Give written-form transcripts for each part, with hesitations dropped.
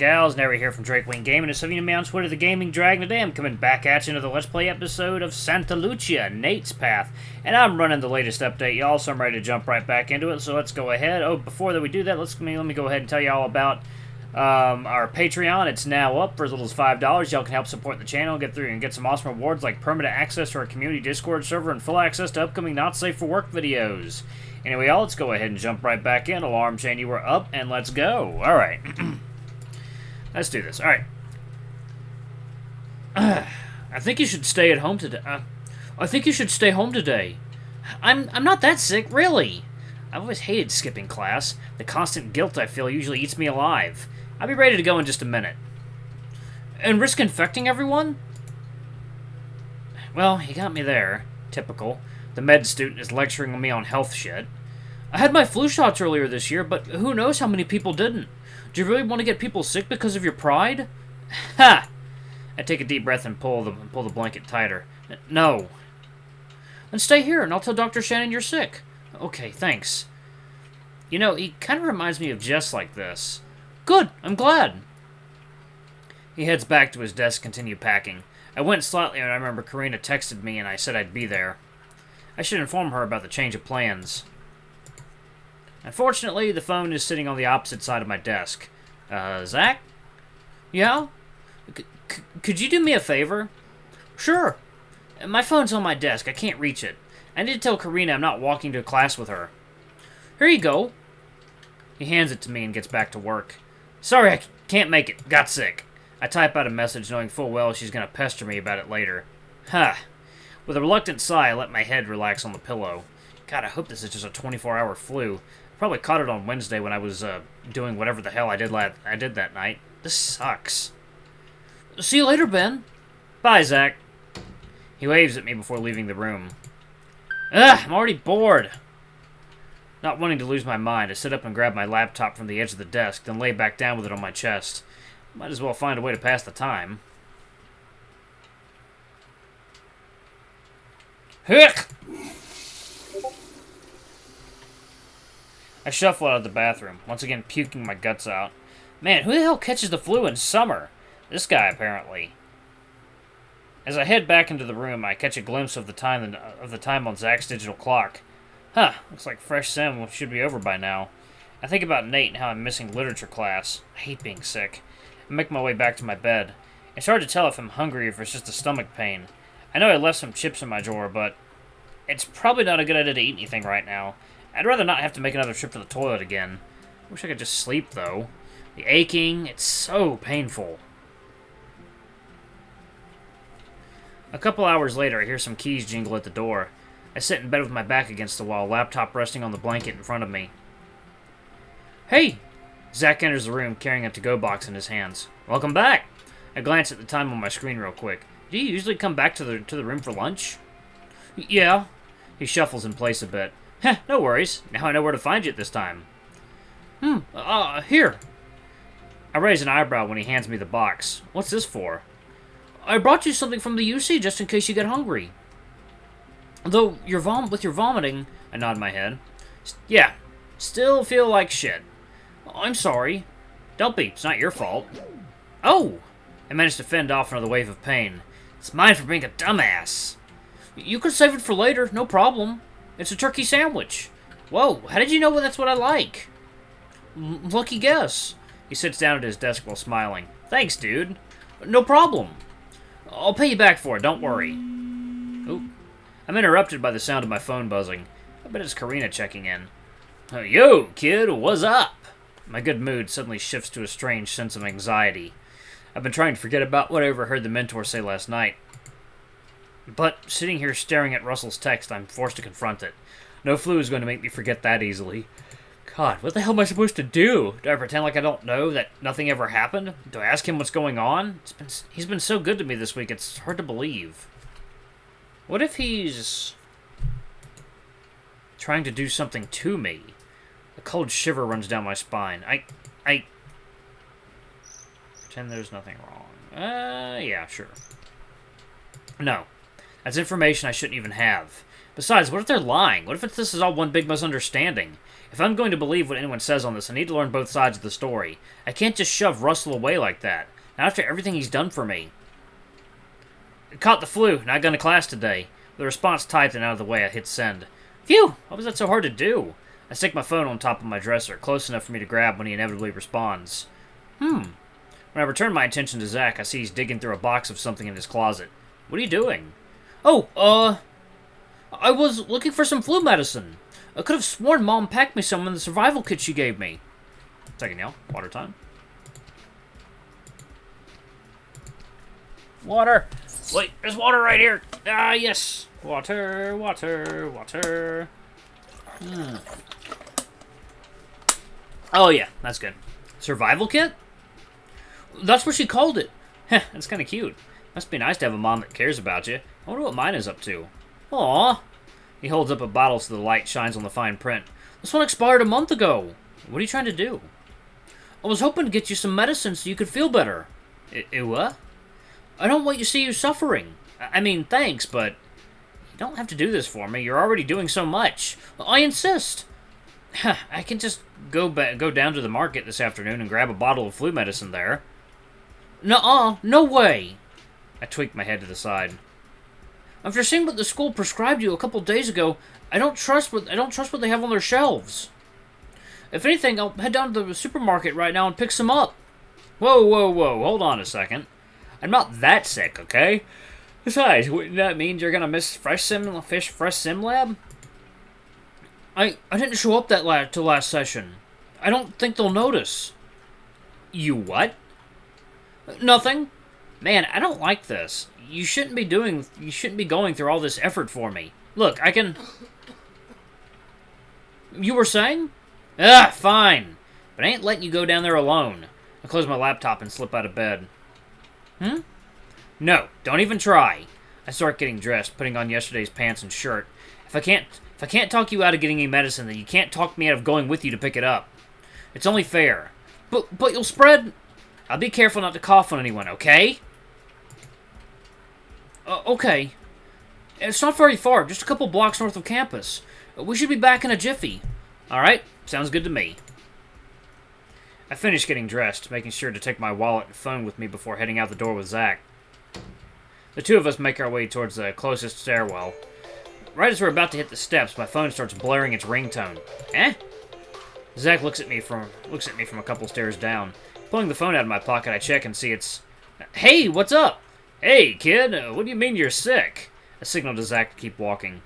Gals, Nary here from Drakewing Gaming, and so you know me on Twitter, the Gaming Dragon. Today I'm coming back at you another Let's Play episode of Santa Lucia, Nate's Path, and I'm running the latest update, y'all, so I'm ready to jump right back into it, so let's go ahead. Oh, before that we do that, let me go ahead and tell you all about our Patreon. It's now up for as little as $5. Y'all can help support the channel, get through and get some awesome rewards like permanent access to our community Discord server and full access to upcoming Not Safe for Work videos. Anyway, y'all, let's go ahead and jump right back in. Alarm chain, you were up, and let's go. Alright. Let's do this. Alright. I think you should stay at home today. I think you should stay home today. I'm not that sick, really. I've always hated skipping class. The constant guilt I feel usually eats me alive. I'll be ready to go in just a minute. And risk infecting everyone? Well, you got me there. Typical. The med student is lecturing me on health shit. I had my flu shots earlier this year, but who knows how many people didn't. Do you really want to get people sick because of your pride? Ha! I take a deep breath and pull the blanket tighter. No. Then stay here, and I'll tell Dr. Shannon you're sick. Okay, thanks. You know, he kind of reminds me of Jess like this. Good, I'm glad. He heads back to his desk, continue packing. I went slightly, and I remember Karina texted me, and I said I'd be there. I should inform her about the change of plans. Unfortunately, the phone is sitting on the opposite side of my desk. Zach? Yeah? Could you do me a favor? Sure. My phone's on my desk. I can't reach it. I need to tell Karina I'm not walking to class with her. Here you go. He hands it to me and gets back to work. Sorry, I can't make it. Got sick. I type out a message knowing full well she's going to pester me about it later. Huh. With a reluctant sigh, I let my head relax on the pillow. God, I hope this is just a 24-hour flu. Probably caught it on Wednesday when I was doing whatever the hell I did that night. This sucks. See you later, Ben. Bye, Zach. He waves at me before leaving the room. Ugh, I'm already bored. Not wanting to lose my mind, I sit up and grab my laptop from the edge of the desk, then lay back down with it on my chest. Might as well find a way to pass the time. Hick! I shuffle out of the bathroom, once again puking my guts out. Man, who the hell catches the flu in summer? This guy, apparently. As I head back into the room, I catch a glimpse of the time on Zach's digital clock. Huh, looks like fresh sem should be over by now. I think about Nate and how I'm missing literature class. I hate being sick. I make my way back to my bed. It's hard to tell if I'm hungry or if it's just a stomach pain. I know I left some chips in my drawer, but it's probably not a good idea to eat anything right now. I'd rather not have to make another trip to the toilet again. Wish I could just sleep, though. The aching, it's so painful. A couple hours later, I hear some keys jingle at the door. I sit in bed with my back against the wall, laptop resting on the blanket in front of me. Hey! Zach enters the room, carrying a to-go box in his hands. Welcome back! I glance at the time on my screen real quick. Do you usually come back to the room for lunch? Yeah. He shuffles in place a bit. Heh, no worries. Now I know where to find you at this time. Here. I raise an eyebrow when he hands me the box. What's this for? I brought you something from the UC just in case you get hungry. Though with your vomiting, I nod my head. Yeah, still feel like shit. I'm sorry. Don't be. It's not your fault. Oh! I managed to fend off another wave of pain. It's mine for being a dumbass. You could save it for later, no problem. It's a turkey sandwich. Whoa, how did you know that's what I like? Lucky guess. He sits down at his desk while smiling. Thanks, dude. No problem. I'll pay you back for it, don't worry. Ooh. I'm interrupted by the sound of my phone buzzing. I bet it's Karina checking in. Yo, kid, what's up? My good mood suddenly shifts to a strange sense of anxiety. I've been trying to forget about what I overheard the mentor say last night. But, sitting here staring at Russell's text, I'm forced to confront it. No flu is going to make me forget that easily. God, what the hell am I supposed to do? Do I pretend like I don't know, that nothing ever happened? Do I ask him what's going on? He's been so good to me this week, it's hard to believe. What if he's trying to do something to me? A cold shiver runs down my spine. I pretend there's nothing wrong. Yeah, sure. No. That's information I shouldn't even have. Besides, what if they're lying? What if this is all one big misunderstanding? If I'm going to believe what anyone says on this, I need to learn both sides of the story. I can't just shove Russell away like that. Not after everything he's done for me. I caught the flu, not going to class today. With the response typed and out of the way, I hit send. Phew! Why was that so hard to do? I stick my phone on top of my dresser, close enough for me to grab when he inevitably responds. When I return my attention to Zach, I see he's digging through a box of something in his closet. What are you doing? Oh, I was looking for some flu medicine. I could have sworn Mom packed me some in the survival kit she gave me. Second, y'all. Water time. Water! Wait, there's water right here! Ah, yes! Water, water, water. Oh, yeah, that's good. Survival kit? That's what she called it. Heh, that's kind of cute. Must be nice to have a mom that cares about you. I wonder what mine is up to. Aww. He holds up a bottle so the light shines on the fine print. This one expired a month ago. What are you trying to do? I was hoping to get you some medicine so you could feel better. What? I don't want you to see you suffering. I mean, thanks, but you don't have to do this for me. You're already doing so much. I insist. I can just go down to the market this afternoon and grab a bottle of flu medicine there. Nuh-uh, no way. I tweaked my head to the side. After seeing what the school prescribed you a couple days ago, I don't trust what they have on their shelves. If anything, I'll head down to the supermarket right now and pick some up. Whoa, hold on a second. I'm not that sick, okay? Besides, wouldn't that mean you're gonna miss Fresh Sim Lab? I didn't show up till last session. I don't think they'll notice. You what? Nothing. Man, I don't like this. You shouldn't be going through all this effort for me. Look, I can... You were saying? Fine. But I ain't letting you go down there alone. I close my laptop and slip out of bed. No, don't even try. I start getting dressed, putting on yesterday's pants and shirt. If I can't talk you out of getting any medicine, then you can't talk me out of going with you to pick it up. It's only fair. But you'll spread... I'll be careful not to cough on anyone, okay? Okay. It's not very far, just a couple blocks north of campus. We should be back in a jiffy. Alright, sounds good to me. I finish getting dressed, making sure to take my wallet and phone with me before heading out the door with Zach. The two of us make our way towards the closest stairwell. Right as we're about to hit the steps, my phone starts blaring its ringtone. Zach looks at me from a couple stairs down. Pulling the phone out of my pocket, I check and see it's... Hey, what's up? Hey, kid, what do you mean you're sick? I signal to Zach to keep walking.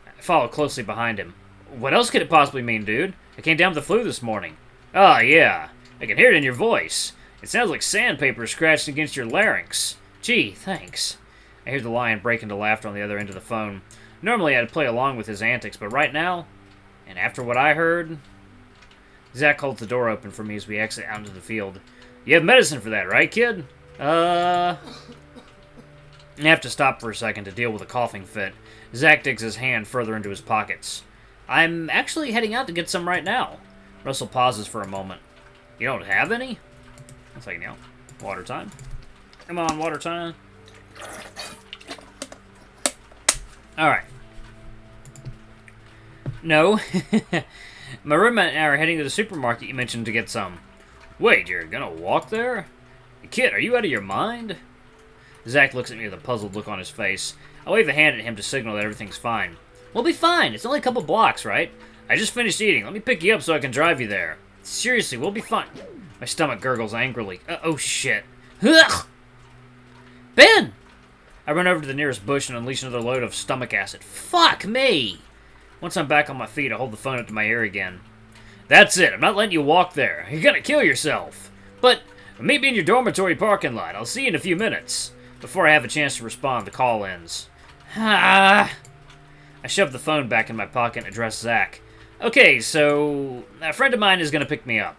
I follow closely behind him. What else could it possibly mean, dude? I came down with the flu this morning. Oh, yeah. I can hear it in your voice. It sounds like sandpaper scratched against your larynx. Gee, thanks. I hear the lion break into laughter on the other end of the phone. Normally, I'd play along with his antics, but right now, and after what I heard... Zach holds the door open for me as we exit out into the field. You have medicine for that, right, kid? I have to stop for a second to deal with a coughing fit. Zach digs his hand further into his pockets. I'm actually heading out to get some right now. Russell pauses for a moment. You don't have any? One second now. Water time. Come on, water time. Alright. No. My roommate and I are heading to the supermarket you mentioned to get some. Wait, you're gonna walk there? Kid, are you out of your mind? Zach looks at me with a puzzled look on his face. I wave a hand at him to signal that everything's fine. We'll be fine. It's only a couple blocks, right? I just finished eating. Let me pick you up so I can drive you there. Seriously, we'll be fine. My stomach gurgles angrily. Oh, shit. Ugh! Ben! I run over to the nearest bush and unleash another load of stomach acid. Fuck me! Once I'm back on my feet, I hold the phone up to my ear again. That's it. I'm not letting you walk there. You're gonna kill yourself. But meet me in your dormitory parking lot. I'll see you in a few minutes. Before I have a chance to respond, the call ends. I shove the phone back in my pocket and address Zach. Okay, so a friend of mine is gonna pick me up.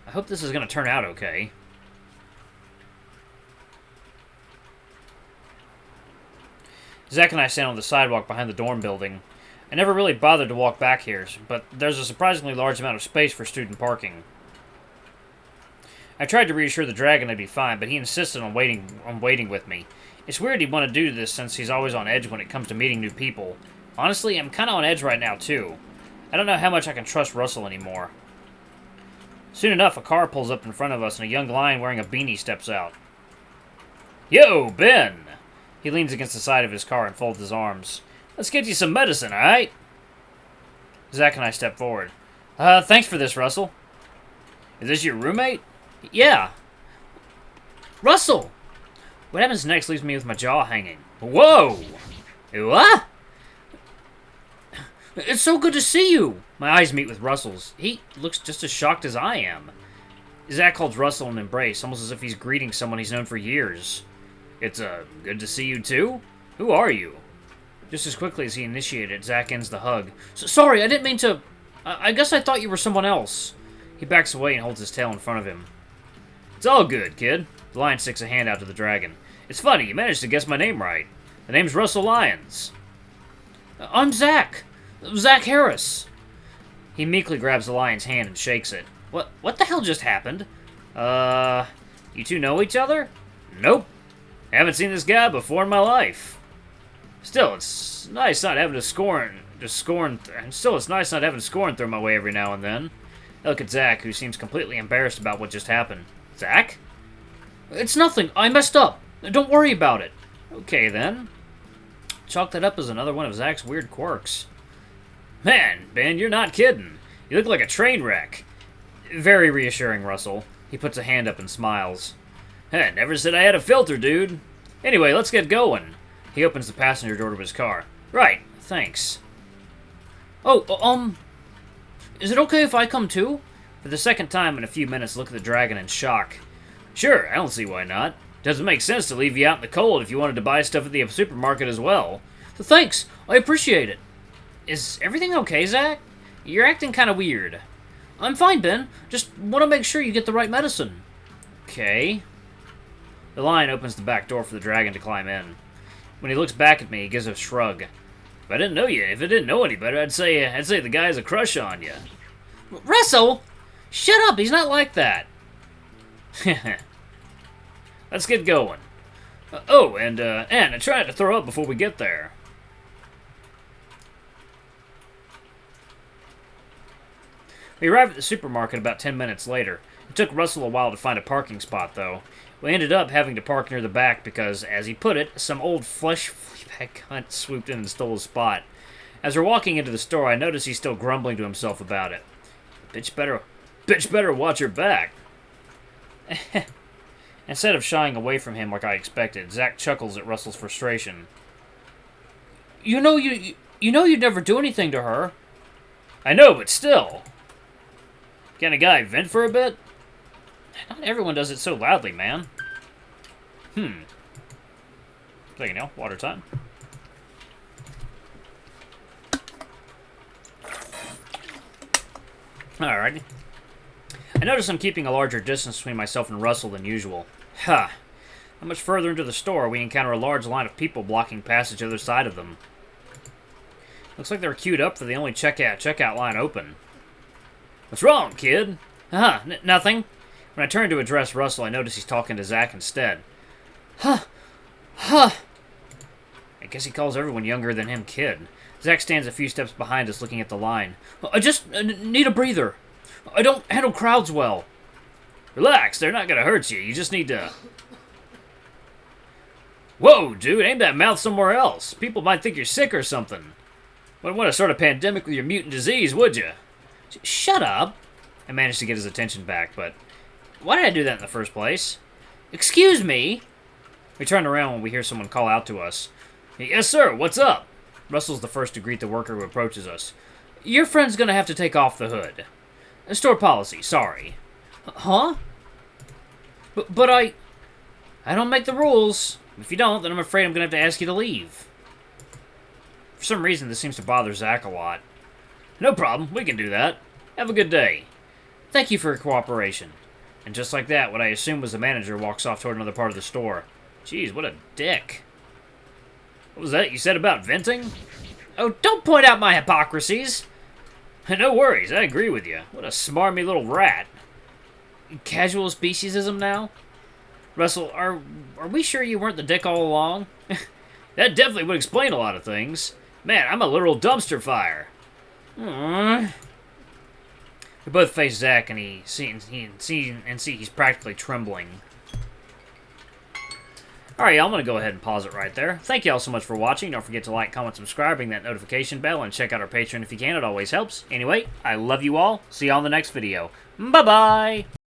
I hope this is gonna turn out okay. Zach and I stand on the sidewalk behind the dorm building. I never really bothered to walk back here, but there's a surprisingly large amount of space for student parking. I tried to reassure the dragon I'd be fine, but he insisted on waiting with me. It's weird he'd want to do this since he's always on edge when it comes to meeting new people. Honestly, I'm kind of on edge right now, too. I don't know how much I can trust Russell anymore. Soon enough, a car pulls up in front of us, and a young lion wearing a beanie steps out. Yo, Ben! He leans against the side of his car and folds his arms. Let's get you some medicine, alright? Zach and I step forward. Thanks for this, Russell. Is this your roommate? Yeah. Russell! What happens next leaves me with my jaw hanging. Whoa! What? It's so good to see you! My eyes meet with Russell's. He looks just as shocked as I am. Zach holds Russell in an embrace, almost as if he's greeting someone he's known for years. It's, good to see you too? Who are you? Just as quickly as he initiated, Zach ends the hug. Sorry, I didn't mean to... I guess I thought you were someone else. He backs away and holds his tail in front of him. It's all good, kid. The lion sticks a hand out to the dragon. It's funny, you managed to guess my name right. The name's Russell Lyons. I'm Zach. Zach Harris. He meekly grabs the lion's hand and shakes it. What the hell just happened? You two know each other? Nope. Haven't seen this guy before in my life. Still, it's nice not having scoring thrown my way every now and then. I look at Zach, who seems completely embarrassed about what just happened. Zach? It's nothing. I messed up. Don't worry about it. Okay, then. Chalk that up as another one of Zach's weird quirks. Man, Ben, you're not kidding. You look like a train wreck. Very reassuring, Russell. He puts a hand up and smiles. Hey, never said I had a filter, dude. Anyway, let's get going. He opens the passenger door to his car. Right, thanks. Oh, is it okay if I come too? For the second time in a few minutes, look at the dragon in shock. Sure, I don't see why not. Doesn't make sense to leave you out in the cold if you wanted to buy stuff at the supermarket as well. Thanks, I appreciate it. Is everything okay, Zach? You're acting kind of weird. I'm fine, Ben. Just want to make sure you get the right medicine. Okay. The lion opens the back door for the dragon to climb in. When he looks back at me, he gives a shrug. If I didn't know any better, I'd say the guy has a crush on you. Russell! Shut up, he's not like that. Let's get going. And I tried to throw up before we get there. We arrived at the supermarket about 10 minutes later. It took Russell a while to find a parking spot, though. We ended up having to park near the back because, as he put it, some old flesh fleabag cunt swooped in and stole his spot. As we're walking into the store, I notice he's still grumbling to himself about it. Bitch better watch her back. Instead of shying away from him like I expected, Zach chuckles at Russell's frustration. You know you'd never do anything to her. I know, but still. Can a guy vent for a bit? Not everyone does it so loudly, man. So, water time. Alrighty. I notice I'm keeping a larger distance between myself and Russell than usual. Not much further into the store, we encounter a large line of people blocking passage other side of them. Looks like they're queued up for the only checkout line open. What's wrong, kid? Nothing. When I turn to address Russell, I notice he's talking to Zach instead. I guess he calls everyone younger than him kid. Zach stands a few steps behind us looking at the line. I just need a breather. I don't handle crowds well. Relax, they're not gonna hurt you. You just need to... Whoa, dude, aim that mouth somewhere else. People might think you're sick or something. Wouldn't want to start a pandemic with your mutant disease, would you? Shut up. I managed to get his attention back, but... Why did I do that in the first place? Excuse me? We turn around when we hear someone call out to us. Yes, sir, what's up? Russell's the first to greet the worker who approaches us. Your friend's gonna have to take off the hood. Store policy, sorry. Huh? But I don't make the rules. If you don't, then I'm afraid I'm gonna have to ask you to leave. For some reason, this seems to bother Zach a lot. No problem, we can do that. Have a good day. Thank you for your cooperation. And just like that, what I assume was the manager walks off toward another part of the store. Jeez, what a dick. What was that you said about venting? Oh, don't point out my hypocrisies. No worries, I agree with you. What a smarmy little rat. Casual speciesism now? Russell, are we sure you weren't the dick all along? That definitely would explain a lot of things. Man, I'm a literal dumpster fire. Aww. We both face Zach, and he see he's practically trembling. Alright, y'all, I'm going to go ahead and pause it right there. Thank y'all so much for watching. Don't forget to like, comment, subscribe, ring that notification bell, and check out our Patreon if you can. It always helps. Anyway, I love you all. See y'all in the next video. Bye-bye!